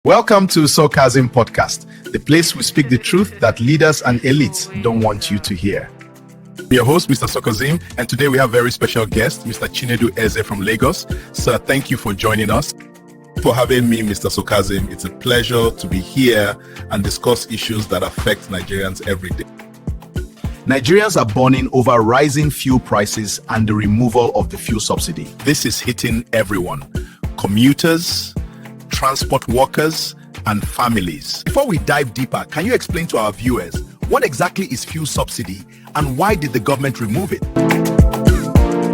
Welcome to Sokazim podcast, the place we speak the truth that leaders and elites don't want you to hear. I'm your host, Mr. Sokazim, and today we have a very special guest, Mr. Chinedu Eze from Lagos. Sir, thank you for joining us. For having me, Mr. Sokazim. It's a pleasure to be here and discuss issues that affect Nigerians every day. Nigerians are burning over rising fuel prices and the removal of the fuel subsidy. This is hitting everyone: commuters, transport workers, and families. Before we dive deeper, can you explain to our viewers what exactly is fuel subsidy and why did the government remove it?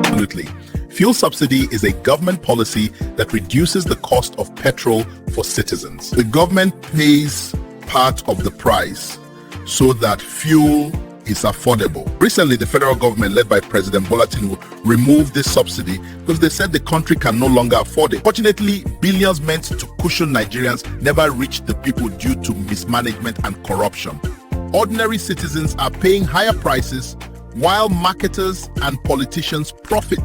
Absolutely. Fuel subsidy is a government policy that reduces the cost of petrol for citizens. The government pays part of the price so that fuel is affordable. Recently, the federal government, led by President Bola Tinubu, removed this subsidy because they said the country can no longer afford it. Fortunately, billions meant to cushion Nigerians never reached the people due to mismanagement and corruption. Ordinary citizens are paying higher prices while marketers and politicians profit.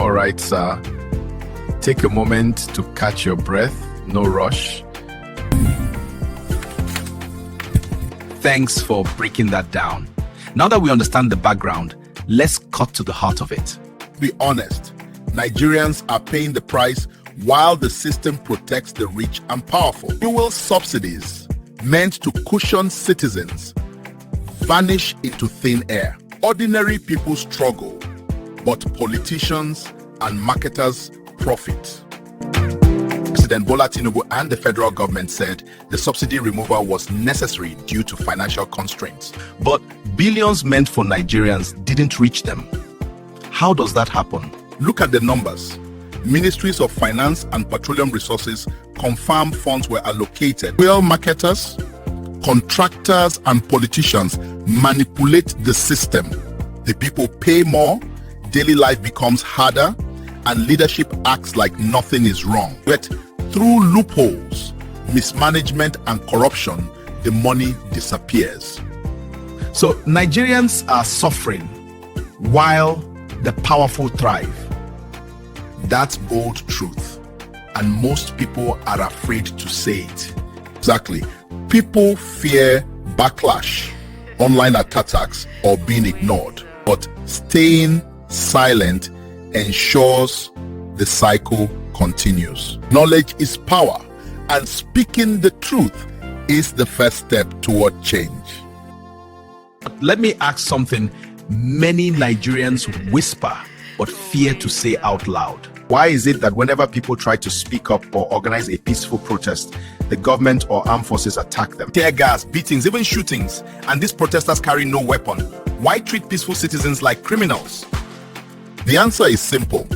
Right, sir. Take a moment to catch your breath, no rush. Thanks for breaking that down. Now that we understand the background, let's cut to the heart of it. To be honest, Nigerians are paying the price while the system protects the rich and powerful. Fuel subsidies meant to cushion citizens vanish into thin air. Ordinary people struggle, but politicians and marketers profit. President Bola Tinubu and the federal government said the subsidy removal was necessary due to financial constraints. But billions meant for Nigerians didn't reach them. How does that happen? Look at the numbers. Ministries of Finance and Petroleum Resources confirm funds were allocated. Oil marketers, contractors, and politicians manipulate the system. The people pay more, daily life becomes harder, and leadership acts like nothing is wrong. Yet, through loopholes, mismanagement, and corruption, the money disappears. So Nigerians are suffering while the powerful thrive. That's bold truth, and most people are afraid to say it. Exactly. People fear backlash, online attacks, or being ignored, but staying silent ensures the cycle continues. Knowledge is power, and speaking the truth is the first step toward change. Let me ask something many Nigerians whisper but fear to say out loud. Why is it that whenever people try to speak up or organize a peaceful protest, the government or armed forces attack them? Tear gas, beatings, even shootings, and these protesters carry no weapon. Why treat peaceful citizens like criminals? The answer is simple.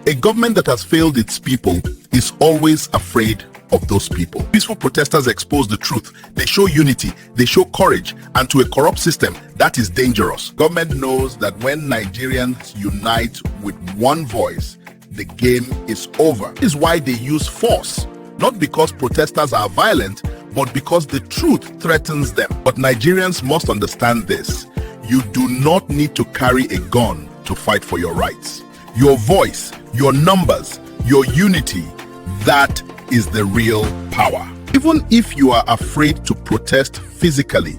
A government that has failed its people is always afraid of those people. Peaceful protesters expose the truth. They show unity. They show courage. And to a corrupt system, that is dangerous. Government knows that when Nigerians unite with one voice, the game is over. This is why they use force. Not because protesters are violent, but because the truth threatens them. But Nigerians must understand this. You do not need to carry a gun to fight for your rights. Your voice, your numbers, your unity, that is the real power. Even if you are afraid to protest physically,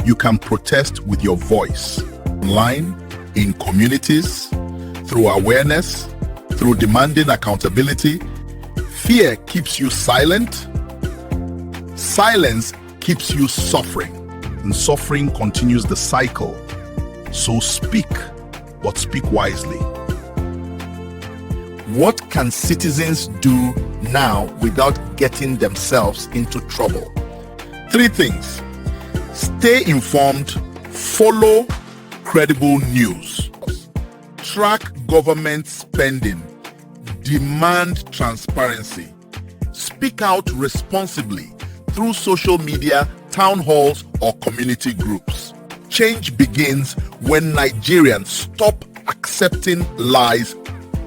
you can protest with your voice. Online, in communities, through awareness, through demanding accountability. Fear keeps you silent. Silence keeps you suffering. And suffering continues the cycle. So speak, but speak wisely. What can citizens do now without getting themselves into trouble? 3 things. Stay informed, follow credible news, track government spending, demand transparency, speak out responsibly through social media, town halls, or community groups. Change begins when Nigerians stop accepting lies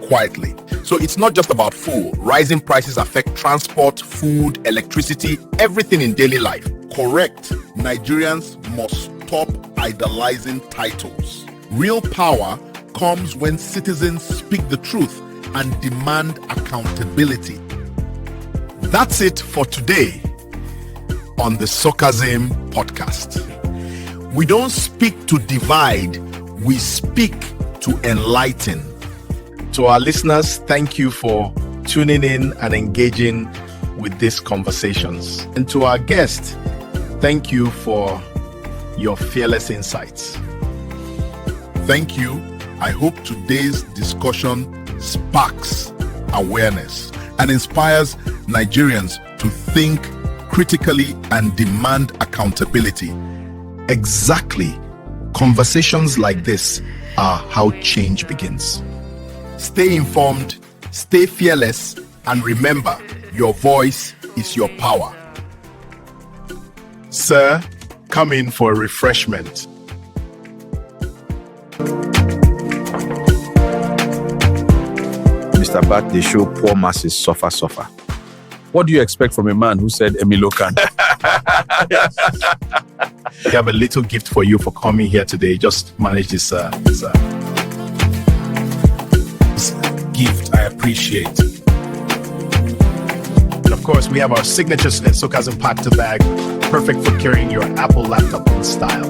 quietly. So it's not just about food. Rising prices affect transport, food, electricity, everything in daily life. correct, Nigerians must stop idolizing titles. Real power comes when citizens speak the truth and demand accountability. That's it for today on the Sokazim podcast. We don't speak to divide, we speak to enlighten. To our listeners, thank you for tuning in and engaging with these conversations. And to our guests, thank you for your fearless insights. Thank you. I hope today's discussion sparks awareness and inspires Nigerians to think critically and demand accountability. Exactly. Conversations like this are how change begins. Stay informed, stay fearless, and remember, your voice is your power. Sir, come in for a refreshment. Mr. Bat, they show poor masses suffer. What do you expect from a man who said Emilio can? We have a little gift for you for coming here today. Just manage this gift. I appreciate. And of course, we have our signature Sokazim pack to bag, perfect for carrying your Apple laptop in style.